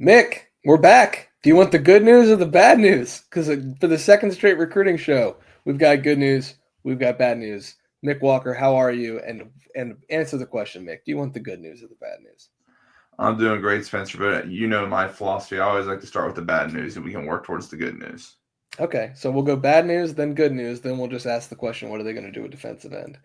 Mick, we're back. Do you want the good news or the bad news? Because for the second straight recruiting show, we've got good news, we've got bad news. Mick Walker, how are you? And answer the question, Mick. Do you want the good news or the bad news? I'm doing great, Spencer, but you know my philosophy. I always like to start with the bad news and we can work towards the good news. Okay, so we'll go bad news, then good news, then we'll just ask the question: what are they going to do with defensive end?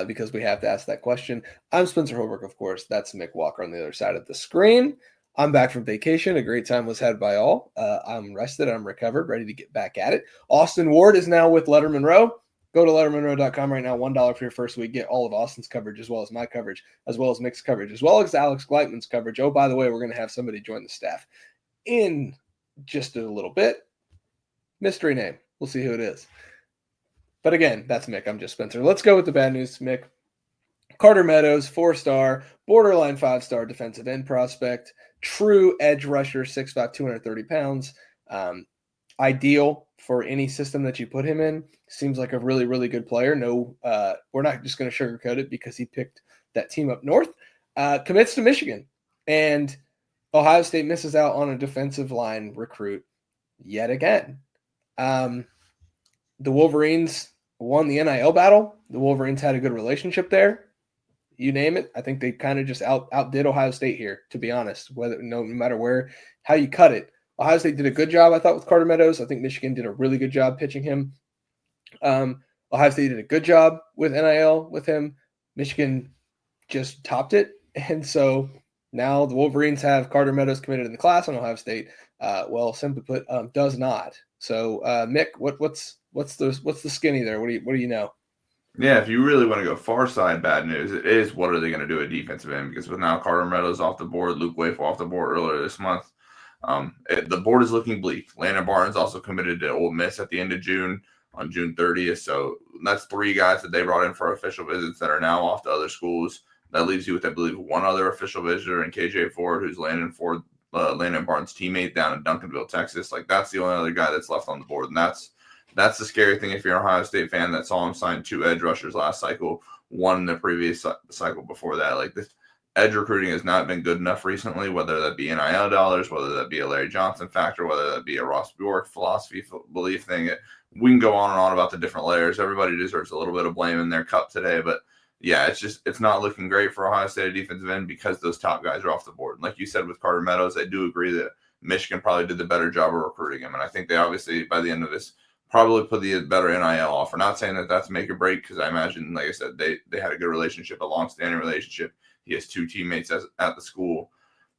Because we have to ask that question. I'm Spencer Holbrook, of course. That's Mick Walker on the other side of the screen. I'm back from vacation. A great time was had by all. I'm rested. I'm recovered, ready to get back at it. Austin Ward is now with Lettermen Row. Go to lettermenrow.com right now. $1 for your first week. Get all of Austin's coverage, as well as my coverage, as well as Mick's coverage, as well as Alex Gleitman's coverage. Oh, by the way, we're going to have somebody join the staff in just a little bit. Mystery name. We'll see who it is. But again, that's Mick. I'm just Spencer. Let's go with the bad news, Mick. Carter Meadows, 4-star, borderline 5-star defensive end prospect, true edge rusher, 6'5", 230 pounds. Ideal for any system that you put him in. Seems like a really, really good player. No, we're not just going to sugarcoat it because he picked that team up north. Commits to Michigan. And Ohio State misses out on a defensive line recruit yet again. The Wolverines won the NIL battle. The Wolverines had a good relationship there. You name it. I think they kind of just outdid Ohio State here, to be honest. No matter how you cut it. Ohio State did a good job, I thought, with Carter Meadows. I think Michigan did a really good job pitching him. Ohio State did a good job with NIL with him. Michigan just topped it. And so now the Wolverines have Carter Meadows committed in the class, and Ohio State, simply put, does not. So, Mick, what's the skinny there? What do you know? Yeah, if you really want to go far side bad news, it is what are they going to do at defensive end? Because with now Carter Meadows off the board, Luke Wafel off the board earlier this month, the board is looking bleak. Landon Barnes also committed to Ole Miss at the end of June on June 30th. So that's 3 guys that they brought in for official visits that are now off to other schools. That leaves you with, I believe, one other official visitor in KJ Ford, who's Landon Barnes' teammate down in Duncanville, Texas. Like, that's the only other guy that's left on the board, and that's the scary thing. If you're an Ohio State fan that saw him sign 2 edge rushers last cycle, one in the previous cycle before that, like, this edge recruiting has not been good enough recently, whether that be NIL dollars, whether that be a Larry Johnson factor, whether that be a Ross Bjork philosophy belief thing. We can go on and on about the different layers. Everybody deserves a little bit of blame in their cup today, but yeah, it's not looking great for Ohio State defensive end because those top guys are off the board. And like you said with Carter Meadows, I do agree that Michigan probably did the better job of recruiting him, and I think they obviously by the end of this probably put the better NIL offer. Not saying that that's make or break, because I imagine, like I said, they had a good relationship, a long-standing relationship. He has 2 teammates at the school,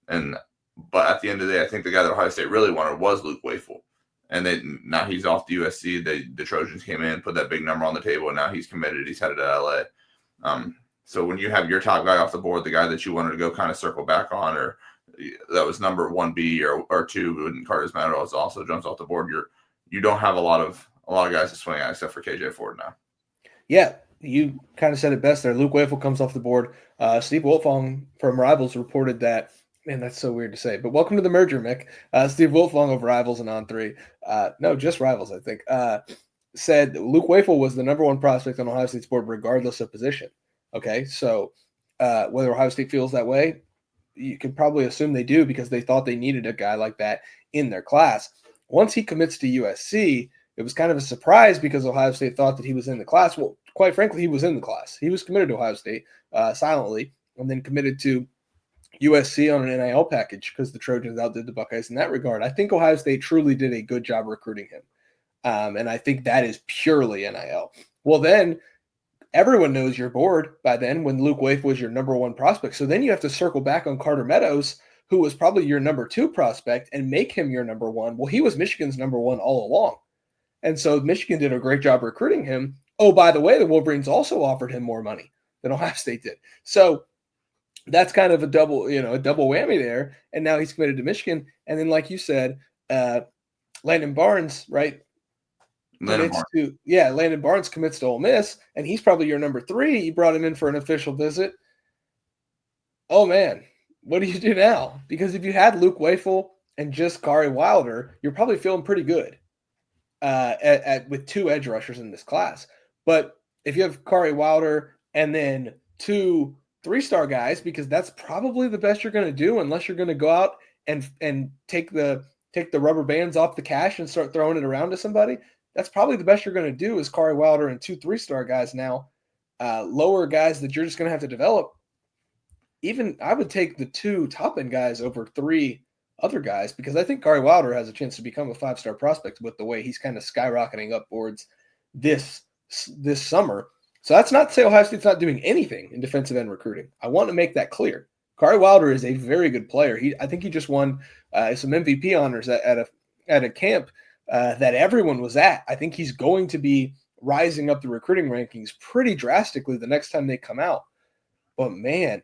but at the end of the day, I think the guy that Ohio State really wanted was Luke Wafel, and now he's off to USC. The Trojans came in, put that big number on the table, and now he's committed. He's headed to LA. So when you have your top guy off the board, the guy that you wanted to go kind of circle back on, or that was number 1B or 2, and Carter Meadows also jumps off the board, you don't have a lot of guys to swing at except for KJ Ford now. Yeah, you kind of said it best there. Luke Wafel comes off the board. Steve Wiltfong from Rivals reported that. Man, that's so weird to say. But welcome to the merger, Mick. Steve Wiltfong of Rivals and On3. No, just Rivals, I think. Said Luke Wafel was the number 1 prospect on Ohio State's board regardless of position. Okay, so whether Ohio State feels that way, you could probably assume they do because they thought they needed a guy like that in their class. Once he commits to USC, it was kind of a surprise because Ohio State thought that he was in the class. Well, quite frankly, he was in the class. He was committed to Ohio State silently and then committed to USC on an NIL package because the Trojans outdid the Buckeyes in that regard. I think Ohio State truly did a good job recruiting him. And I think that is purely NIL. Well, then everyone knows you're bored by then when Luke Wafel was your number 1 prospect. So then you have to circle back on Carter Meadows, who was probably your number 2 prospect, and make him your number 1. Well, he was Michigan's number 1 all along. And so Michigan did a great job recruiting him. Oh, by the way, the Wolverines also offered him more money than Ohio State did. So that's kind of a double whammy there. And now he's committed to Michigan. And then, like you said, Landon Barnes, right? Landon Barnes commits to Ole Miss, and he's probably your number 3. You brought him in for an official visit. Oh, man, what do you do now? Because if you had Luke Wafel and just Kari Wilder, you're probably feeling pretty good with 2 edge rushers in this class. But if you have Kari Wilder and then 2 3-star guys, because that's probably the best you're going to do unless you're going to go out and take the rubber bands off the cash and start throwing it around to somebody, that's probably the best you're going to do is Kari Wilder and 2 3-star guys now, lower guys that you're just going to have to develop. Even I would take the 2 top-end guys over 3 other guys because I think Kari Wilder has a chance to become a 5-star prospect with the way he's kind of skyrocketing up boards this summer. So that's not to say Ohio State's not doing anything in defensive end recruiting. I want to make that clear. Kari Wilder is a very good player. I think he just won some MVP honors at a camp that everyone was at. I think he's going to be rising up the recruiting rankings pretty drastically the next time they come out. But man,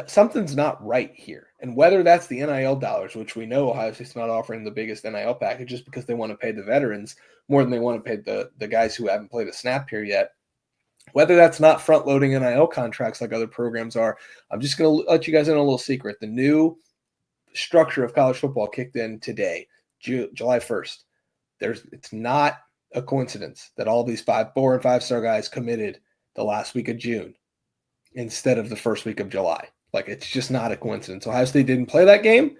something's not right here. And whether that's the NIL dollars, which we know Ohio State's not offering the biggest NIL package just because they want to pay the veterans more than they want to pay the guys who haven't played a snap here yet. Whether that's not front-loading NIL contracts like other programs are, I'm just going to let you guys in a little secret. The new structure of college football kicked in today, July 1st. It's not a coincidence that all these 4 and 5-star guys committed the last week of June instead of the first week of July. Like, it's just not a coincidence. Ohio State didn't play that game.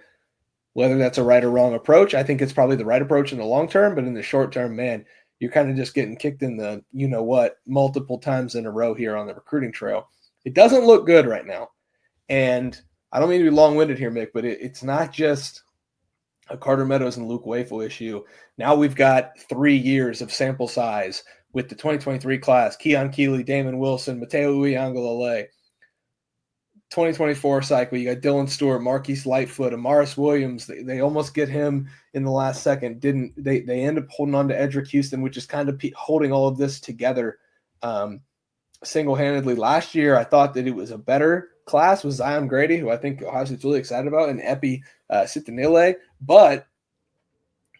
Whether that's a right or wrong approach, I think it's probably the right approach in the long term, but in the short term, man, you're kind of just getting kicked in the you-know-what multiple times in a row here on the recruiting trail. It doesn't look good right now. And I don't mean to be long-winded here, Mick, but it's not just a Carter Meadows and Luke Wafel issue. Now we've got 3 years of sample size with the 2023 class, Keon Keeley, Damon Wilson, Mateo Uiagalelei. 2024 cycle, you got Dylan Stewart, Marquise Lightfoot, Amaris Williams. They almost get him in the last second. They end up holding on to Edric Houston, which is kind of holding all of this together single-handedly. Last year, I thought that it was a better class with Zion Grady, who I think Ohio State's really excited about, and Epi Sitanile, but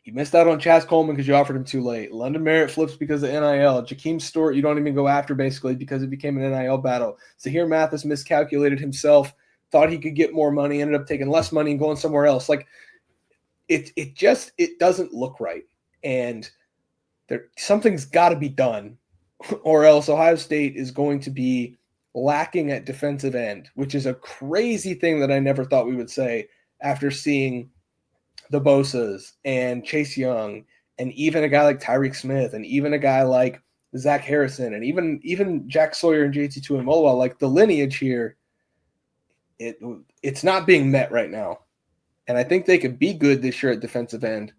you missed out on Chaz Coleman because you offered him too late. London Merritt flips because of NIL. Jakeem Stewart, you don't even go after basically because it became an NIL battle. Zahir Mathis miscalculated himself, thought he could get more money, ended up taking less money and going somewhere else. Like it doesn't look right. And something's got to be done or else Ohio State is going to be lacking at defensive end, which is a crazy thing that I never thought we would say after seeing the Bosas and Chase Young and even a guy like Tyreek Smith and even a guy like Zach Harrison and even Jack Sawyer and JT Tuimoloau. Like the lineage here, it's not being met right now. And I think they could be good this year at defensive end,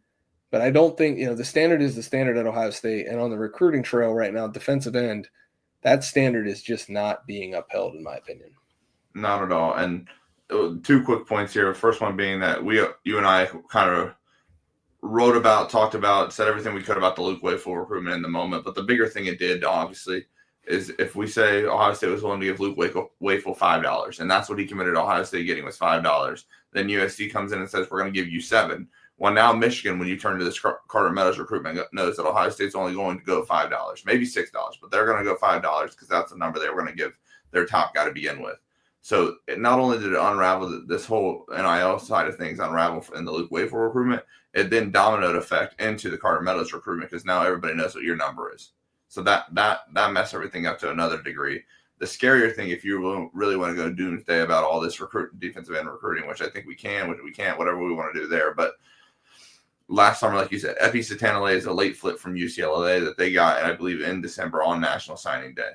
but I don't think, the standard is the standard at Ohio State. And on the recruiting trail right now, defensive end, that standard is just not being upheld in my opinion. Not at all. And 2 quick points here. First one being that you and I kind of talked about, said everything we could about the Luke Wafel recruitment in the moment. But the bigger thing it did, obviously, is if we say Ohio State was willing to give Luke Wafel $5, and that's what he committed to Ohio State getting was $5, then USC comes in and says, we're going to give you $7. Well, now Michigan, when you turn to this Carter Meadows recruitment, knows that Ohio State's only going to go $5, maybe $6, but they're going to go $5 because that's the number they were going to give their top guy to begin with. So not only did it unravel this whole NIL side of things unravel in the Luke Wafel recruitment, it then dominoed effect into the Carter Meadows recruitment because now everybody knows what your number is. So that messed everything up to another degree. The scarier thing, if you really want to go doomsday about all this defensive end recruiting, which I think we can, whatever we want to do there. But last summer, like you said, Epi Sitanile is a late flip from UCLA that they got, and I believe in December on National Signing Day.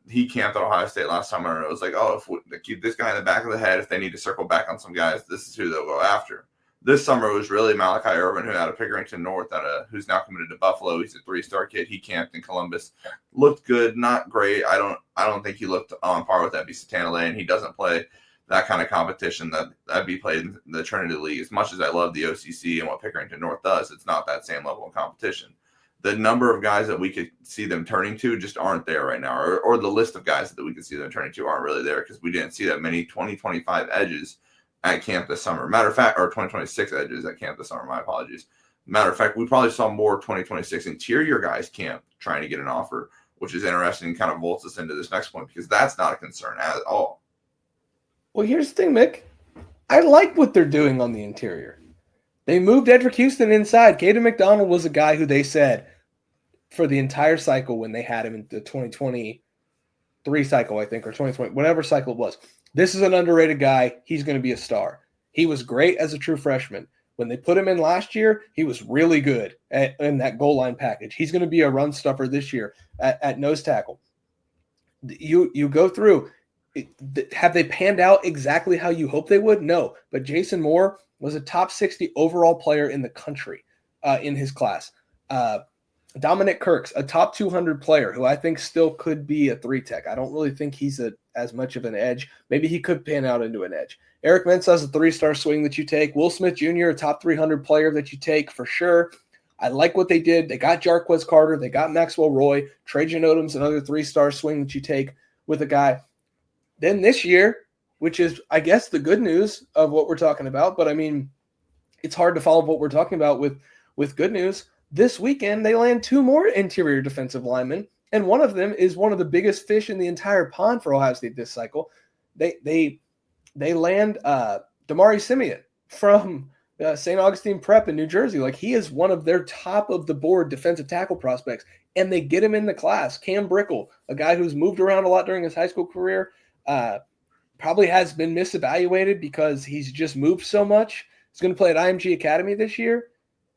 He camped at Ohio State last summer, and it was like, if they keep this guy in the back of the head, if they need to circle back on some guys, this is who they'll go after. This summer, it was really Malachi Irvin, who out of Pickerington North, who's now committed to Buffalo. He's a 3-star kid. He camped in Columbus. Looked good, not great. I don't think he looked on par with Epi Sitanile, and he doesn't play that kind of competition that Epi played in the Trinity League. As much as I love the OCC and what Pickerington North does, it's not that same level of competition. The number of guys that we could see them turning to just aren't there right now, or the list of guys that we could see them turning to aren't really there because we didn't see that many 2025 edges at camp this summer. Matter of fact, or 2026 edges at camp this summer, my apologies. Matter of fact, we probably saw more 2026 interior guys camp trying to get an offer, which is interesting and kind of vaults us into this next point because that's not a concern at all. Well, here's the thing, Mick. I like what they're doing on the interior. They moved Edric Houston inside. Caden McDonald was a guy who they said for the entire cycle when they had him in the 2023 cycle, I think, or 2020, whatever cycle it was. This is an underrated guy. He's going to be a star. He was great as a true freshman. When they put him in last year, he was really good in that goal line package. He's going to be a run stuffer this year at nose tackle. You go through. Have they panned out exactly how you hope they would? No. But Jason Moore was a top 60 overall player in the country in his class. Dominic Kirk's a top 200 player who I think still could be a 3-tech. I don't really think he's as much of an edge. Maybe he could pan out into an edge. Eric Mensah's a 3-star swing that you take. Will Smith Jr., a top 300 player that you take for sure. I like what they did. They got Jarquez Carter. They got Maxwell Roy. Trajan Odom's another 3-star swing that you take with a guy. Then this year, which is, I guess, the good news of what we're talking about, but I mean, it's hard to follow what we're talking about with good news. This weekend, they land 2 more interior defensive linemen, and one of them is one of the biggest fish in the entire pond for Ohio State this cycle. They land Damari Simeon from St. Augustine Prep in New Jersey. Like, he is one of their top of the board defensive tackle prospects, and they get him in the class. Cam Brickle, a guy who's moved around a lot during his high school career, probably has been misevaluated because he's just moved so much. He's going to play at IMG Academy this year,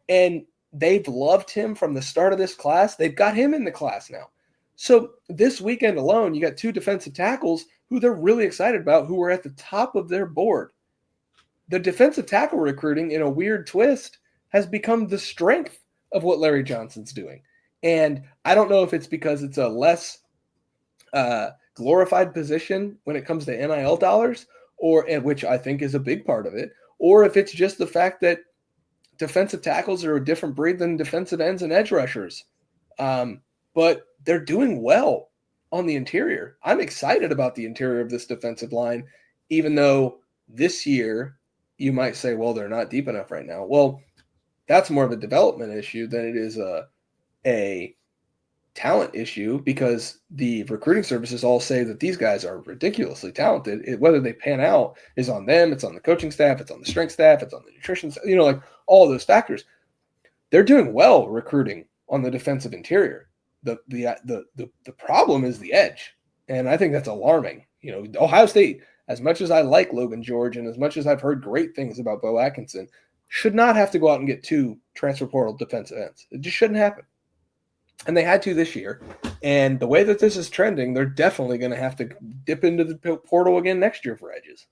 and they've loved him from the start of this class. They've got him in the class now. So this weekend alone, you got 2 defensive tackles who they're really excited about, who are at the top of their board. The defensive tackle recruiting, in a weird twist, has become the strength of what Larry Johnson's doing. And I don't know if it's because it's a less glorified position when it comes to NIL dollars, which I think is a big part of it, or if it's just the fact that defensive tackles are a different breed than defensive ends and edge rushers. But they're doing well on the interior. I'm excited about the interior of this defensive line, even though this year you might say, well, they're not deep enough right now. Well, that's more of a development issue than it is a talent issue, because the recruiting services all say that these guys are ridiculously talented. Whether they pan out is on them. It's on the coaching staff. It's on the strength staff. It's on the nutrition staff, like all those factors. They're doing well recruiting on the defensive interior. The problem is the edge. And I think that's alarming. Ohio State, as much as I like Logan George and as much as I've heard great things about Bo Atkinson, should not have to go out and get 2 transfer portal defensive ends. It just shouldn't happen. And they had to this year. And the way that this is trending, they're definitely going to have to dip into the portal again next year for edges.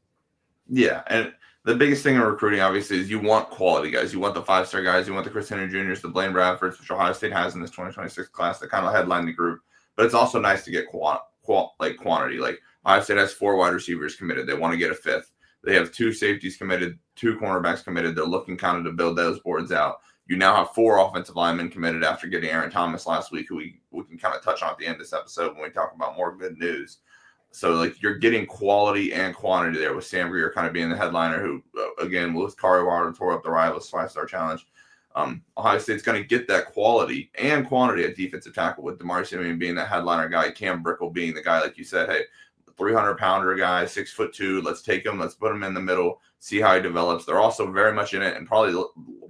Yeah, and the biggest thing in recruiting, obviously, is you want quality guys. You want the 5-star guys. You want the Chris Henry Jr.'s, the Blaine Bradfords, which Ohio State has in this 2026 class that kind of headline the group. But it's also nice to get quantity. Like, Ohio State has 4 wide receivers committed. They want to get a 5th. They have 2 safeties committed, 2 cornerbacks committed. They're looking kind of to build those boards out. You now have 4 offensive linemen committed after getting Aaron Thomas last week, who we can kind of touch on at the end of this episode when we talk about more good news. So, like, you're getting quality and quantity there, with Sam Greer kind of being the headliner, who, again, with Kari Wilder tore up the Rivals 5-star challenge. Ohio State's going to get that quality and quantity at defensive tackle, with Damari Simeon being the headliner guy, Cam Brickle being the guy, like you said, hey, 300-pounder guy, 6'2". Let's take him. Let's put him in the middle, see how he develops. They're also very much in it, and probably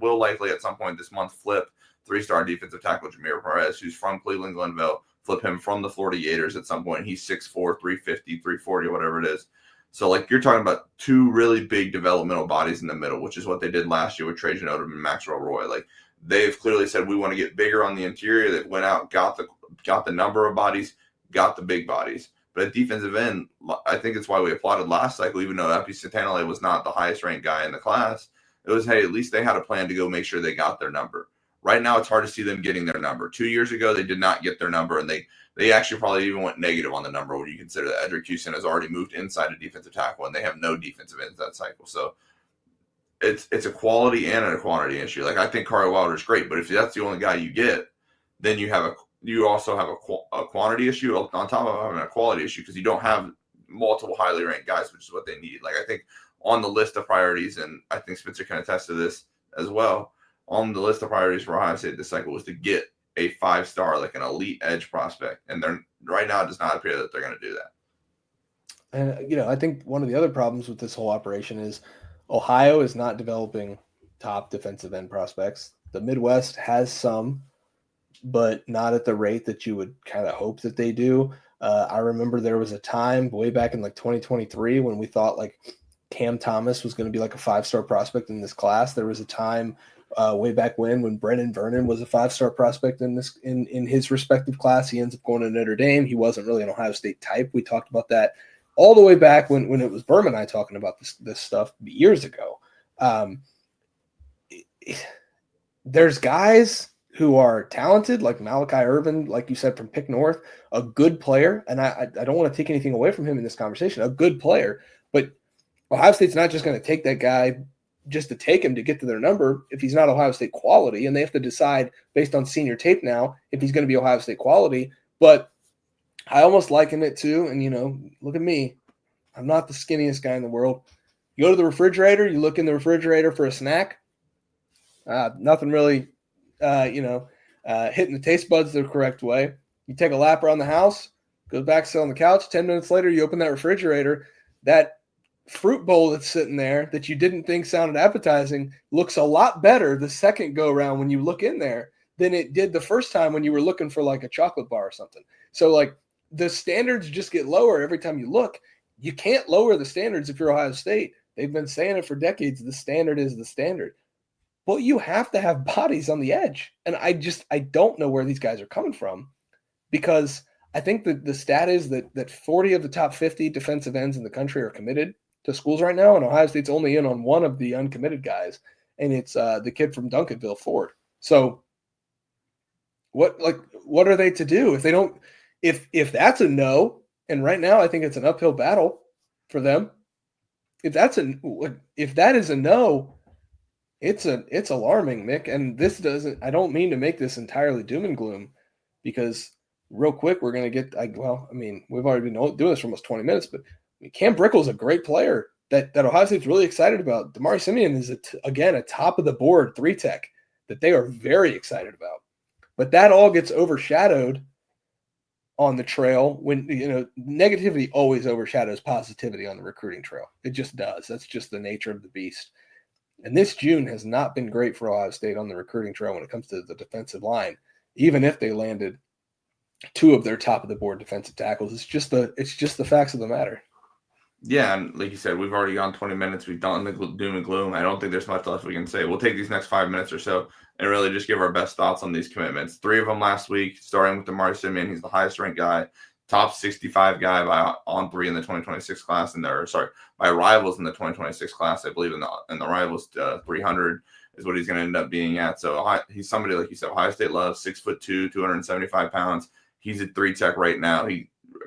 will likely at some point this month flip 3-star defensive tackle Jameer Perez, who's from Cleveland Glenville. Flip him from the Florida Gators at some point. He's 6'4", 350, 340, whatever it is. So, like, you're talking about 2 really big developmental bodies in the middle, which is what they did last year with Trajan Odom and Maxwell Roy. Like, they've clearly said we want to get bigger on the interior. They went out, got the number of bodies, got the big bodies. But at defensive end, I think it's why we applauded last cycle, even though Epi Santanale was not the highest ranked guy in the class. It was, hey, at least they had a plan to go make sure they got their number. Right now, it's hard to see them getting their number. 2 years ago, they did not get their number, and they actually probably even went negative on the number when you consider that Edric Houston has already moved inside a defensive tackle, and they have no defensive ends that cycle. So it's a quality and a quantity issue. Like, I think Kari Wilder is great, but if that's the only guy you get, then you also have a quantity issue on top of having a quality issue, because you don't have multiple highly ranked guys, which is what they need. Like, I think on the list of priorities, and I think Spencer can attest to this as well, on the list of priorities for Ohio State this cycle was to get a 5-star, like an elite edge prospect. And they're right now, it does not appear that they're going to do that. And, I think one of the other problems with this whole operation is Ohio is not developing top defensive end prospects. The Midwest has some, but not at the rate that you would kind of hope that they do. I remember there was a time way back in like 2023 when we thought like Cam Thomas was going to be like a 5-star prospect in this class. There was a time way back when Brennan Vernon was a 5-star prospect in his respective class. He ends up going to Notre Dame. He wasn't really an Ohio State type. We talked about that all the way back when it was Berman and I talking about this stuff years ago. There's guys who are talented, like Malachi Irvin, like you said, from Pick North, a good player. And I don't want to take anything away from him in this conversation, a good player. But Ohio State's not just going to take that guy just to take him to get to their number if he's not Ohio State quality. And they have to decide based on senior tape now if he's going to be Ohio State quality. But I almost liken it to, and, look at me. I'm not the skinniest guy in the world. You go to the refrigerator, you look in the refrigerator for a snack. Nothing really, hitting the taste buds the correct way. You take a lap around the house, goes back, sit on the couch. 10 minutes later, you open that refrigerator. That fruit bowl that's sitting there that you didn't think sounded appetizing looks a lot better the second go around when you look in there than it did the first time when you were looking for like a chocolate bar or something. So like the standards just get lower every time you look. You can't lower the standards if you're Ohio State. They've been saying it for decades. The standard is the standard. Well, you have to have bodies on the edge. And I don't know where these guys are coming from, because I think that the stat is that 40 of the top 50 defensive ends in the country are committed to schools right now, and Ohio State's only in on one of the uncommitted guys, and it's the kid from Duncanville, Ford. So what are they to do if they don't – if that's a no, and right now I think it's an uphill battle for them. If that is a no – it's alarming, Mick. And this doesn't – I don't mean to make this entirely doom and gloom, because real quick we're going to get we've already been doing this for almost 20 minutes, but Cam Brickle's a great player that Ohio State's really excited about. Damari Simeon is, again, a top-of-the-board 3-tech that they are very excited about. But that all gets overshadowed on the trail when, negativity always overshadows positivity on the recruiting trail. It just does. That's just the nature of the beast. And this June has not been great for Ohio State on the recruiting trail when it comes to the defensive line, even if they landed 2 of their top-of-the-board defensive tackles. It's just the facts of the matter. Yeah, and like you said, we've already gone 20 minutes. We've done the doom and gloom. I don't think there's much left we can say. We'll take these next 5 minutes or so and really just give our best thoughts on these commitments. 3 of them last week, starting with Damari Simeon. He's the highest-ranked guy, top 65 guy on 3 in the 2026 class, by rivals in the 2026 class. I believe in the rivals 300 is what he's going to end up being at. So he's somebody, like you said, Ohio State loves, 6'2", 275 pounds. He's a 3-tech right now.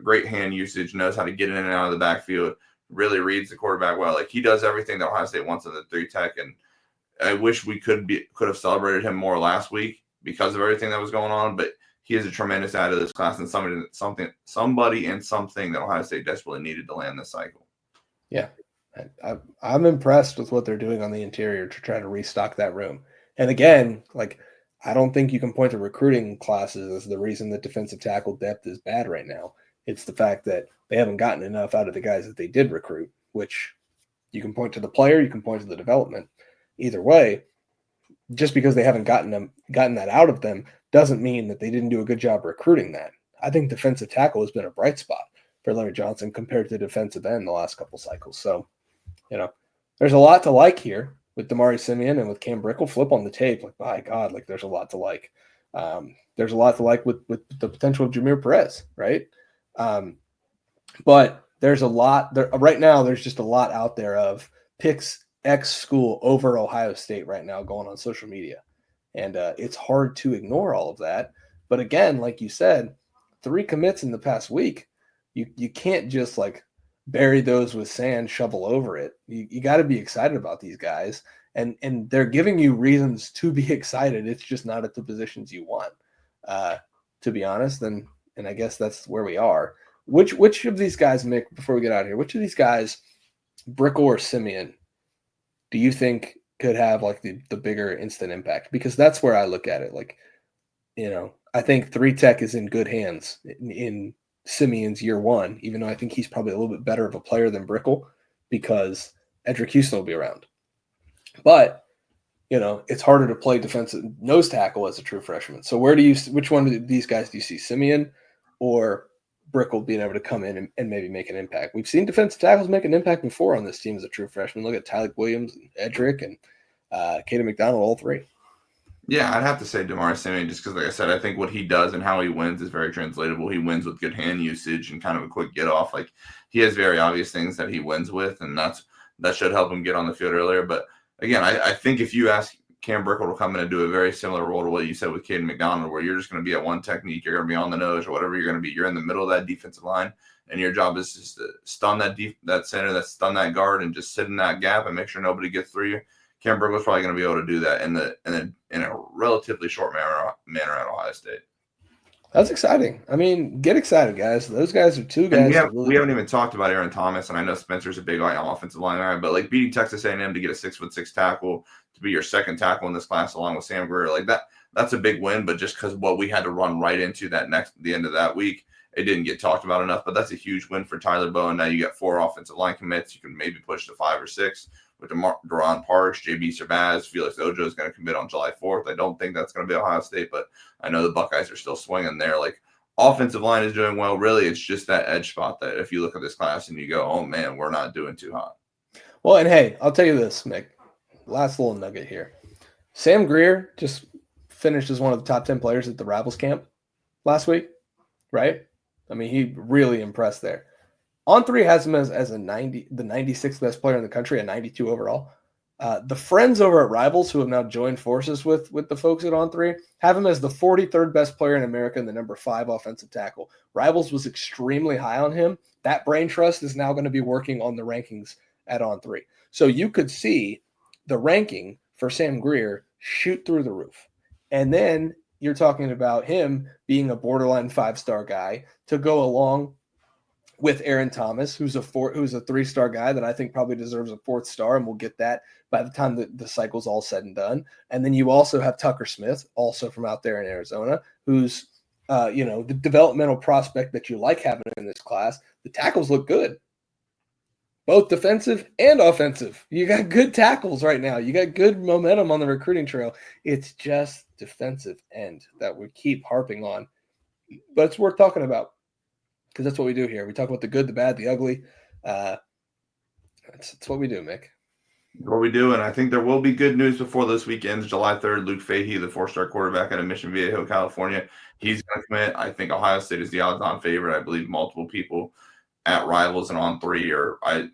Great hand usage, knows how to get in and out of the backfield, really reads the quarterback well. Like, he does everything that Ohio State wants in the 3-tech, and I wish we could have celebrated him more last week because of everything that was going on, but he is a tremendous add to this class and somebody and something that Ohio State desperately needed to land this cycle. Yeah. I'm impressed with what they're doing on the interior to try to restock that room. And again, I don't think you can point to recruiting classes as the reason that defensive tackle depth is bad right now. It's the fact that they haven't gotten enough out of the guys that they did recruit, which you can point to the player, you can point to the development. Either way, just because they haven't gotten that out of them doesn't mean that they didn't do a good job recruiting that. I think defensive tackle has been a bright spot for Larry Johnson compared to defensive end the last couple cycles. So, there's a lot to like here with Damari Simeon and with Cam Brickle. Flip on the tape, by God, there's a lot to like. There's a lot to like with the potential of Jameer Perez, right? But there's a lot there right now. There's just a lot out there of picks X school over Ohio State right now going on social media. And it's hard to ignore all of that. But again, like you said, 3 commits in the past week. You can't just bury those with sand, shovel over it. You got to be excited about these guys. And they're giving you reasons to be excited. It's just not at the positions you want, to be honest. And I guess that's where we are. Which of these guys, Mick, before we get out of here, which of these guys, Brickle or Simeon, do you think could have the bigger instant impact? Because that's where I look at it. I think 3-tech is in good hands in Simeon's year 1, even though I think he's probably a little bit better of a player than Brickle because Edric Houston will be around. But, it's harder to play defensive nose tackle as a true freshman. So which one of these guys do you see, Simeon or Brickell being able to come in and maybe make an impact. We've seen defensive tackles make an impact before on this team as a true freshman. Look at Tyler Williams, and Edric, and Caden McDonald, all three. Yeah, I'd have to say DeMar Simeon just because, like I said, I think what he does and how he wins is very translatable. He wins with good hand usage and kind of a quick get off. Like, he has very obvious things that he wins with, and that should help him get on the field earlier. But again, I think if you ask Cam Brickell to come in and do a very similar role to what you said with Caden McDonald, where you're just going to be at one technique, you're going to be on the nose or whatever you're going to be. You're in the middle of that defensive line, and your job is just to stun that center, stun that guard, and just sit in that gap and make sure nobody gets through you. Cam Brickell's probably going to be able to do that in a relatively short manner at Ohio State. That's exciting. I mean, get excited, guys. Those guys are two guys. We haven't even talked about Aaron Thomas, and I know Spencer's a big offensive line guy, but like beating Texas A&M to get a 6'6" tackle to be your second tackle in this class, along with Sam Greer, like that's a big win. But just because what we had to run right into the end of that week, it didn't get talked about enough. But that's a huge win for Tyler Bowen. Now you got 4 offensive line commits. You can maybe push to 5 or 6. With Deron Parks, J.B. Shabazz, Felix Ojo is going to commit on July 4th. I don't think that's going to be Ohio State, but I know the Buckeyes are still swinging there. Like, offensive line is doing well. Really, it's just that edge spot that if you look at this class and you go, oh, man, we're not doing too hot. Well, and hey, I'll tell you this, Mick. Last little nugget here. Sam Greer just finished as one of the top 10 players at the Rivals camp last week, right? I mean, he really impressed there. On3 has him as the 96th best player in the country, a 92 overall. The friends over at Rivals, who have now joined forces with the folks at On3, have him as the 43rd best player in America and the number 5 offensive tackle. Rivals was extremely high on him. That brain trust is now going to be working on the rankings at On3. So you could see the ranking for Sam Greer shoot through the roof. And then you're talking about him being a borderline 5-star guy to go along with Aaron Thomas, who's a 3-star guy that I think probably deserves a 4th star, and we'll get that by the time the cycle's all said and done. And then you also have Tucker Smith, also from out there in Arizona, who's the developmental prospect that you like having in this class. The tackles look good, both defensive and offensive. You got good tackles right now. You got good momentum on the recruiting trail. It's just defensive end that we keep harping on, but it's worth talking about. Because that's what we do here. We talk about the good, the bad, the ugly. That's what we do, Mick. What we do, and I think there will be good news before this weekend. July 3rd, Luke Fahey, the 4-star quarterback out of Mission Viejo, California. He's going to commit. I think Ohio State is the odds-on favorite. I believe multiple people at Rivals and On3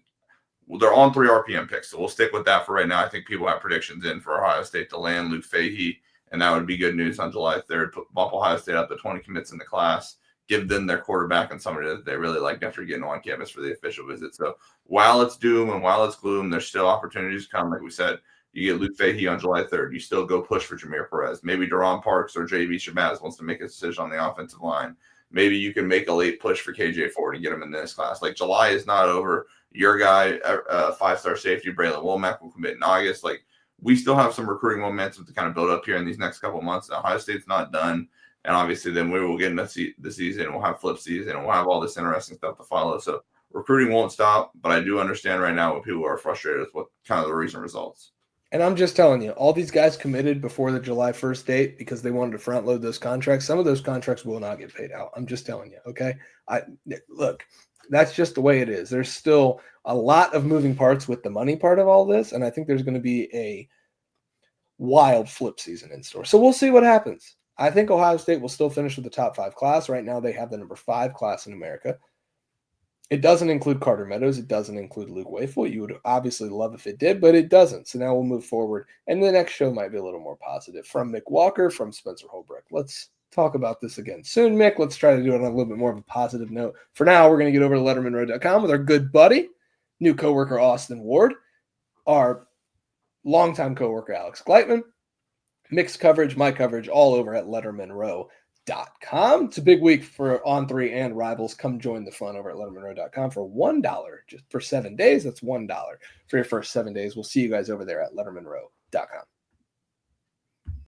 they're on 3 RPM picks, so we'll stick with that for right now. I think people have predictions in for Ohio State to land Luke Fahey, and that would be good news on July 3rd. Bump Ohio State up to 20 commits in the class. Give them their quarterback and somebody that they really like after getting on campus for the official visit. So while it's doom and while it's gloom, there's still opportunities to come. Like we said, you get Luke Fahey on July 3rd. You still go push for Jameer Perez. Maybe Deron Parks or J.B. Shabazz wants to make a decision on the offensive line. Maybe you can make a late push for KJ Ford and get him in this class. Like, July is not over. Your guy, 5-star safety, Braylon Womack, will commit in August. Like, we still have some recruiting momentum to kind of build up here in these next couple of months. Ohio State's not done. And obviously, then we will get into the season. We'll have flip season. And we'll have all this interesting stuff to follow. So recruiting won't stop. But I do understand right now when people are frustrated with what kind of the recent results. And I'm just telling you, all these guys committed before the July 1st date because they wanted to front load those contracts. Some of those contracts will not get paid out. I'm just telling you, okay? Look, that's just the way it is. There's still a lot of moving parts with the money part of all this. And I think there's going to be a wild flip season in store. So we'll see what happens. I think Ohio State will still finish with the top 5 class. Right now, they have the number 5 class in America. It doesn't include Carter Meadows. It doesn't include Luke Wafel. You would obviously love if it did, but it doesn't. So now we'll move forward. And the next show might be a little more positive. From Mick Walker, from Spencer Holbrook. Let's talk about this again soon, Mick. Let's try to do it on a little bit more of a positive note. For now, we're going to get over to LettermenRow.com with our good buddy, new coworker Austin Ward, our longtime coworker Alex Gleitman. Mixed coverage, my coverage, all over at LettermenRow.com. It's a big week for On3 and Rivals. Come join the fun over at LettermenRow.com for $1 just for 7 days. That's $1 for your first 7 days. We'll see you guys over there at LettermenRow.com.